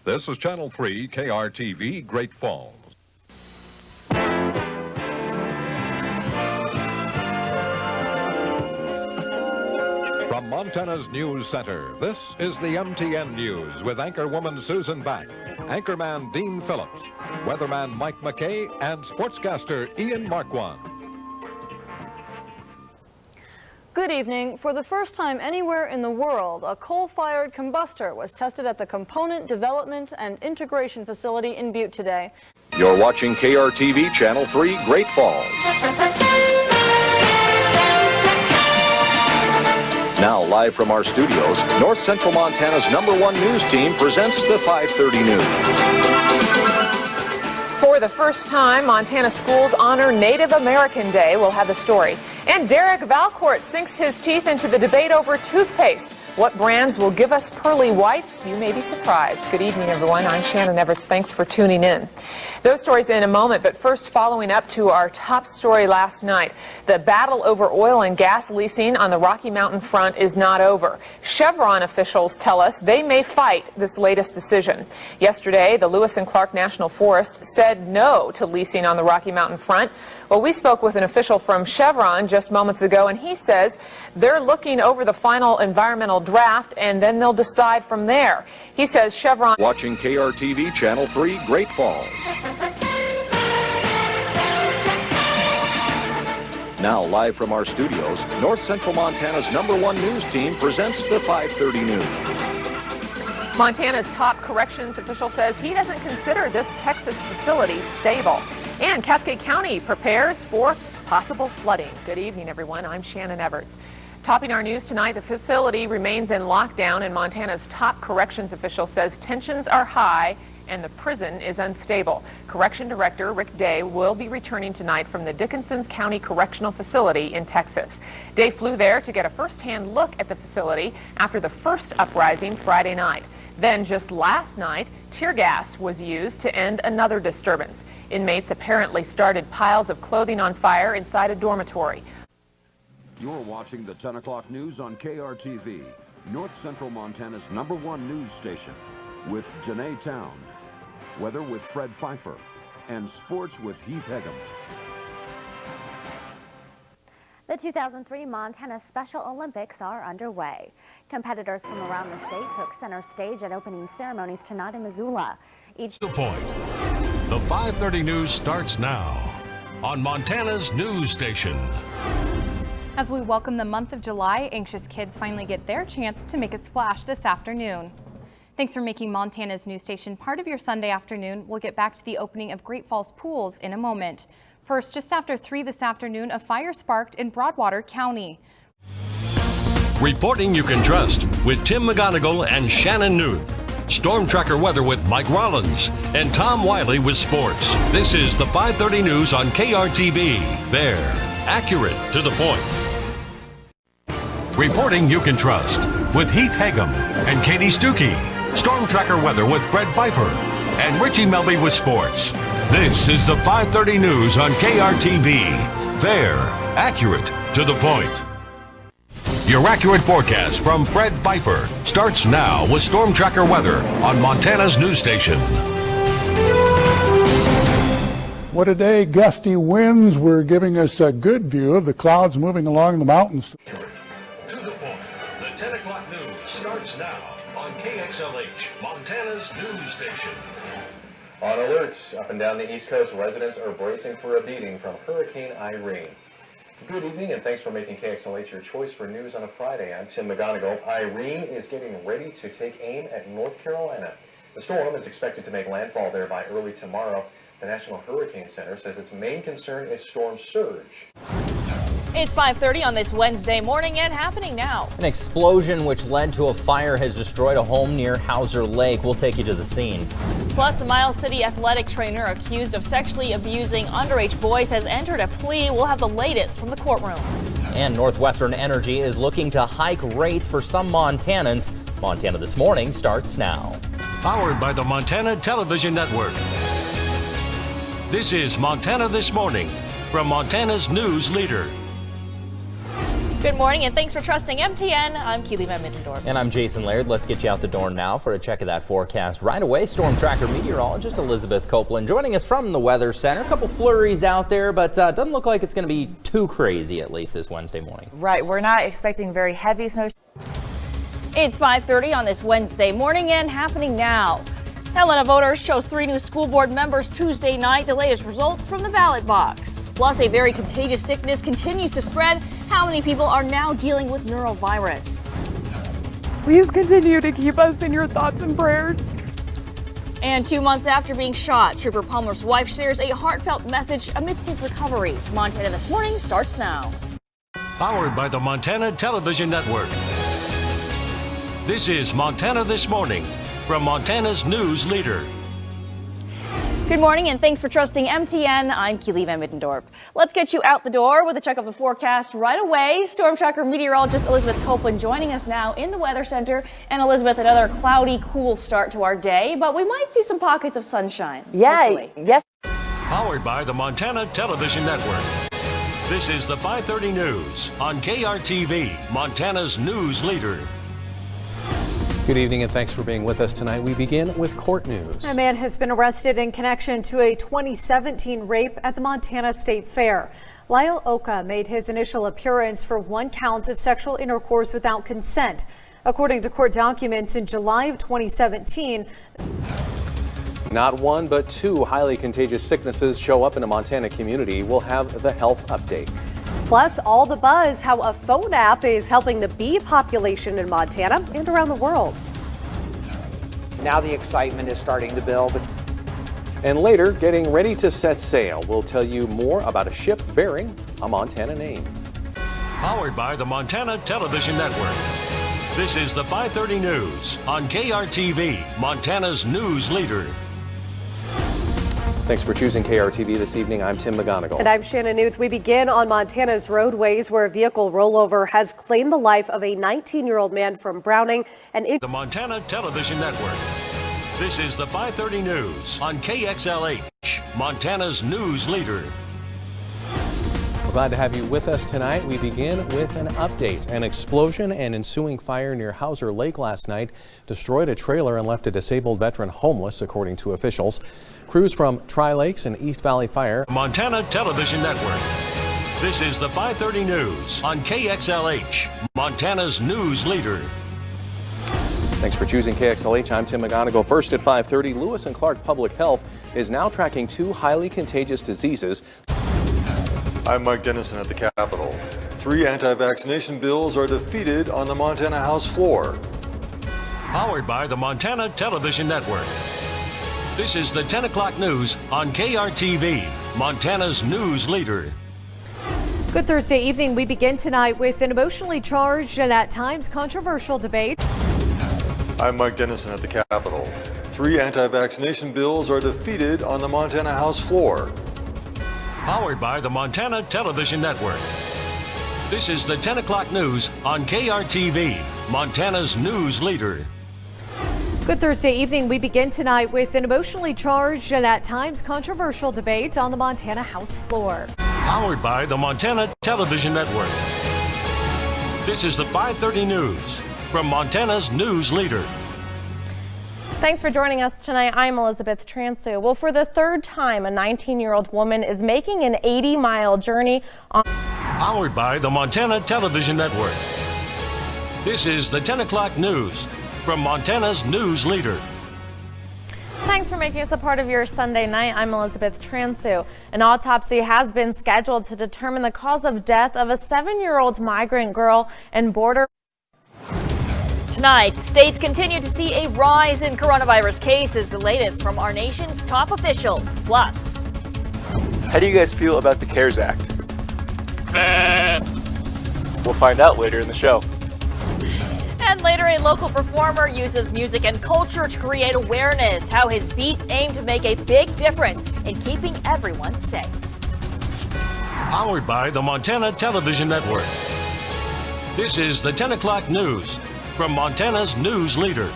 This is Channel 3 KRTV, Great Falls. From Montana's News Center, this is the MTN News with anchorwoman Susan Back, anchorman Dean Phillips, weatherman Mike McKay, and sportscaster Ian Marquand. Good evening. For the first time anywhere in the world, a coal-fired combustor was tested at the Component Development and Integration Facility in Butte today. You're watching KRTV Channel 3, Great Falls. Now, live from our studios, North Central Montana's #1 news team presents the 5:30 news. For the first time, Montana schools honor Native American Day. We'll have the story. And Derek Valcourt sinks his teeth into the debate over toothpaste. What brands will give us pearly whites? You may be surprised. Good evening, everyone. I'm Shannon Everts. Thanks for tuning in. Those stories in a moment, but first, following up to our top story last night. The battle over oil and gas leasing on the Rocky Mountain front is not over. Chevron officials tell us they may fight this latest decision. Yesterday, the Lewis and Clark National Forest said no to leasing on the Rocky Mountain front. Well, we spoke with an official from Chevron just moments ago, and he says they're looking over the final environmental draft, and then they'll decide from there. He says Chevron... Watching KRTV Channel 3, Great Falls. Now, live from our studios, North Central Montana's #1 news team presents the 5:30 news. Montana's top corrections official says he doesn't consider this Texas facility stable. And Cascade County prepares for possible flooding. Good evening, everyone. I'm Shannon Everts. Topping our news tonight, the facility remains in lockdown, and Montana's top corrections official says tensions are high and the prison is unstable. Correction Director Rick Day will be returning tonight from the Dickinson County Correctional Facility in Texas. Day flew there to get a first-hand look at the facility after the first uprising Friday night. Then just last night, tear gas was used to end another disturbance. Inmates apparently started piles of clothing on fire inside a dormitory. You're watching the 10 o'clock news on KRTV, North Central Montana's #1 news station, with Janae Town, weather with Fred Pfeiffer, and sports with Heath Hegum. The 2003 Montana Special Olympics are underway. Competitors from around the state took center stage at opening ceremonies tonight in Missoula. The point. The 5:30 news starts now on Montana's news station. As we welcome the month of July, anxious kids finally get their chance to make a splash this afternoon. Thanks for making Montana's news station part of your Sunday afternoon. We'll get back to the opening of Great Falls pools in a moment. First, just after 3 this afternoon, a fire sparked in Broadwater County. Reporting you can trust with Tim McGonigal and Shannon Newth. Storm Tracker weather with Mike Rollins and Tom Wiley with sports. This is the 5:30 news on KRTV. There, accurate to the point. Reporting you can trust with Heath Hegum and Katie Stuckey. Storm Tracker weather with Fred Pfeiffer and Richie Melby with sports. This is the 5:30 news on KRTV. There, accurate to the point. Your accurate forecast from Fred Pfeiffer starts now with Storm Tracker weather on Montana's news station. What a day. Gusty winds were giving us a good view of the clouds moving along the mountains. To the point. The 10 o'clock news starts now on KXLH, Montana's news station. On alert up and down the East Coast, residents are bracing for a beating from Hurricane Irene. Good evening, and thanks for making KXLH your choice for news on a Friday. I'm Tim McGonigal. Irene is getting ready to take aim at North Carolina. The storm is expected to make landfall there by early tomorrow. The National Hurricane Center says its main concern is storm surge. It's 5:30 on this Wednesday morning and happening now. An explosion which led to a fire has destroyed a home near Hauser Lake. We'll take you to the scene. Plus, the Miles City athletic trainer accused of sexually abusing underage boys has entered a plea. We'll have the latest from the courtroom. And Northwestern Energy is looking to hike rates for some Montanans. Montana This Morning starts now. Powered by the Montana Television Network. This is Montana This Morning from Montana's news leader. Good morning and thanks for trusting MTN. I'm Keely Van Middendorf. And I'm Jason Laird. Let's get you out the door now for a check of that forecast. Right away, storm tracker meteorologist Elizabeth Copeland joining us from the Weather Center. A couple flurries out there, but doesn't look like it's going to be too crazy, at least this Wednesday morning. Right, we're not expecting very heavy snow. It's 5:30 on this Wednesday morning and happening now. Helena voters chose 3 new school board members Tuesday night. The latest results from the ballot box. Plus, a very contagious sickness continues to spread. How many people are now dealing with neurovirus? Please continue to keep us in your thoughts and prayers. And 2 months after being shot, Trooper Palmer's wife shares a heartfelt message amidst his recovery. Montana This Morning starts now. Powered by the Montana Television Network. This is Montana This Morning from Montana's news leader. Good morning and thanks for trusting MTN. I'm Keely Van Middendorp. Let's get you out the door with a check of the forecast right away. Storm tracker meteorologist Elizabeth Copeland joining us now in the Weather Center. And Elizabeth, another cloudy, cool start to our day, but we might see some pockets of sunshine. Yes. Powered by the Montana Television Network. This is the 5:30 news on KRTV, Montana's news leader. Good evening and thanks for being with us tonight. We begin with court news. A man has been arrested in connection to a 2017 rape at the Montana State Fair. Lyle Oka made his initial appearance for 1 count of sexual intercourse without consent. According to court documents, in July of 2017, not 1 but 2 highly contagious sicknesses show up in a Montana community. We'll have the health updates. Plus, all the buzz how a phone app is helping the bee population in Montana and around the world. Now the excitement is starting to build. And later, getting ready to set sail. We'll tell you more about a ship bearing a Montana name. Powered by the Montana Television Network. This is the 5:30 news on KRTV, Montana's news leader. Thanks for choosing KRTV this evening. I'm Tim McGonigal. And I'm Shannon Newth. We begin on Montana's roadways where a vehicle rollover has claimed the life of a 19-year-old man from Browning. And the Montana Television Network. This is the 5:30 news on KXLH, Montana's news leader. We're glad to have you with us tonight. We begin with an update. An explosion and ensuing fire near Hauser Lake last night destroyed a trailer and left a disabled veteran homeless, according to officials. Crews from Tri-Lakes and East Valley Fire. Montana Television Network. This is the 5:30 news on KXLH, Montana's news leader. Thanks for choosing KXLH. I'm Tim McGonigal. First at 5:30, Lewis and Clark Public Health is now tracking 2 highly contagious diseases. I'm Mike Dennison at the Capitol. 3 anti-vaccination bills are defeated on the Montana House floor. Powered by the Montana Television Network. This is the 10 o'clock news on KRTV, Montana's news leader. Good Thursday evening. We begin tonight with an emotionally charged and at times controversial debate. I'm Mike Dennison at the Capitol. 3 anti-vaccination bills are defeated on the Montana House floor. Powered by the Montana Television Network. This is the 10 o'clock news on KRTV, Montana's news leader. Good Thursday evening. We begin tonight with an emotionally charged and at times controversial debate on the Montana House floor. Powered by the Montana Television Network. This is the 5:30 news from Montana's news leader. Thanks for joining us tonight. I'm Elizabeth Transu. Well, for the 3rd time, a 19-year-old woman is making an 80-mile journey on. Powered by the Montana Television Network. This is the 10 o'clock news from Montana's news leader. Thanks for making us a part of your Sunday night. I'm Elizabeth Transu. An autopsy has been scheduled to determine the cause of death of a 7-year-old migrant girl in border. Tonight, states continue to see a rise in coronavirus cases, the latest from our nation's top officials. Plus, how do you guys feel about the CARES Act? We'll find out later in the show. And later, a local performer uses music and culture to create awareness, how his beats aim to make a big difference in keeping everyone safe. Powered by the Montana Television Network. This is the 10 o'clock news from Montana's news leader.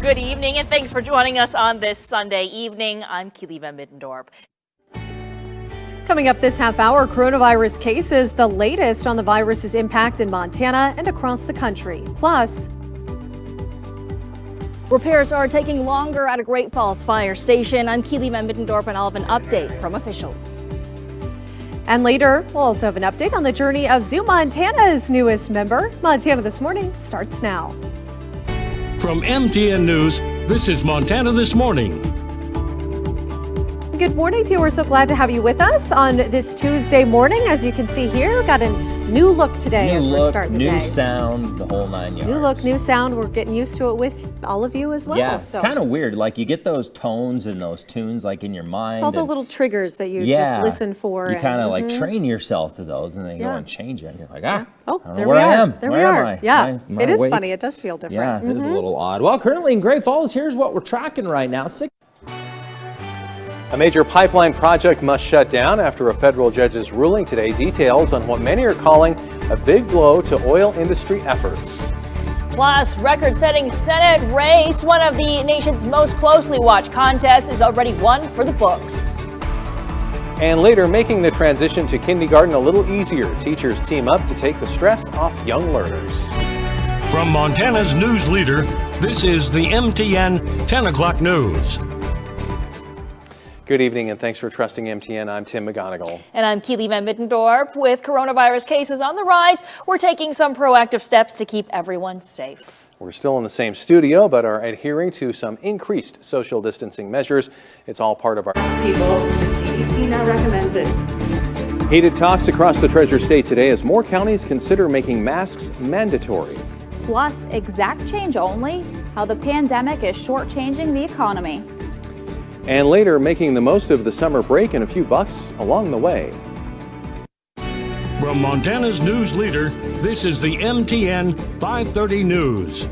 Good evening and thanks for joining us on this Sunday evening. I'm Keely Van Middendorp. Coming up this half hour, coronavirus cases, the latest on the virus's impact in Montana and across the country. Plus, repairs are taking longer at a Great Falls fire station. I'm Keely Van Middendorp, and I'll have an update from officials. And later, we'll also have an update on the journey of Zoo Montana's newest member. Montana This Morning starts now. From MTN News, this is Montana This Morning. Good morning to you. We're so glad to have you with us on this Tuesday morning. As you can see here, we've got a new look today as we're starting the day. New sound, the whole 9 yards. New look, new sound. We're getting used to it with all of you as well. Yeah, it's kind of weird. Like you get those tones and those tunes like in your mind. It's all the little triggers that you just listen for. You kind of like train yourself to those and then go and change it. And you're like, I don't know there where we are. I am. There where we are. am I? Yeah, am I it is awake? funny. It does feel different. Yeah, it is a little odd. Well, currently in Great Falls, here's what we're tracking right now. A major pipeline project must shut down after a federal judge's ruling today. Details on what many are calling a big blow to oil industry efforts. Plus, record-setting Senate race, one of the nation's most closely watched contests, is already won for the books. And later, making the transition to kindergarten a little easier. Teachers team up to take the stress off young learners. From Montana's news leader, this is the MTN 10 o'clock news. Good evening and thanks for trusting MTN. I'm Tim McGonigal. And I'm Keely Van Middendorp. With coronavirus cases on the rise, we're taking some proactive steps to keep everyone safe. We're still in the same studio, but are adhering to some increased social distancing measures. It's all part of our people. The CDC now recommends it. Heated talks across the Treasure State today as more counties consider making masks mandatory. Plus, exact change only, how the pandemic is shortchanging the economy. And later, making the most of the summer break and a few bucks along the way. From Montana's news leader, this is the MTN 530 News.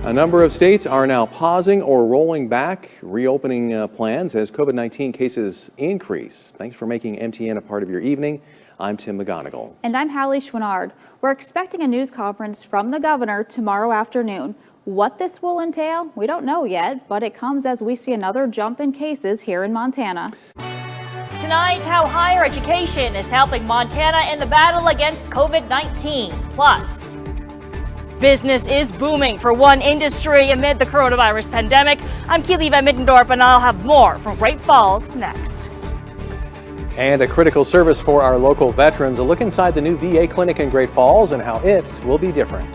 A number of states are now pausing or rolling back reopening plans as COVID-19 cases increase. Thanks for making MTN a part of your evening. I'm Tim McGonigal. And I'm Hallie Schwinnard. We're expecting a news conference from the governor tomorrow afternoon. What this will entail, we don't know yet, but it comes as we see another jump in cases here in Montana. Tonight, how higher education is helping Montana in the battle against COVID-19. Plus, business is booming for one industry amid the coronavirus pandemic. I'm Keely Van Middendorp, and I'll have more from Great Falls next. And a critical service for our local veterans. A look inside the new VA clinic in Great Falls and how it will be different.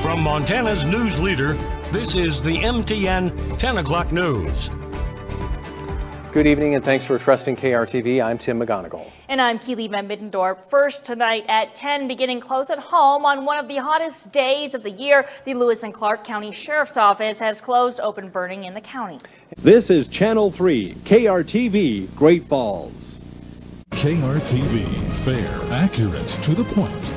From Montana's news leader, this is the MTN 10 o'clock news. Good evening and thanks for trusting KRTV. I'm Tim McGonigal. And I'm Keely Van Middendorp. First tonight at 10, beginning close at home on one of the hottest days of the year, the Lewis and Clark County Sheriff's Office has closed open burning in the county. This is Channel 3, KRTV, Great Falls. KRTV, fair, accurate, to the point.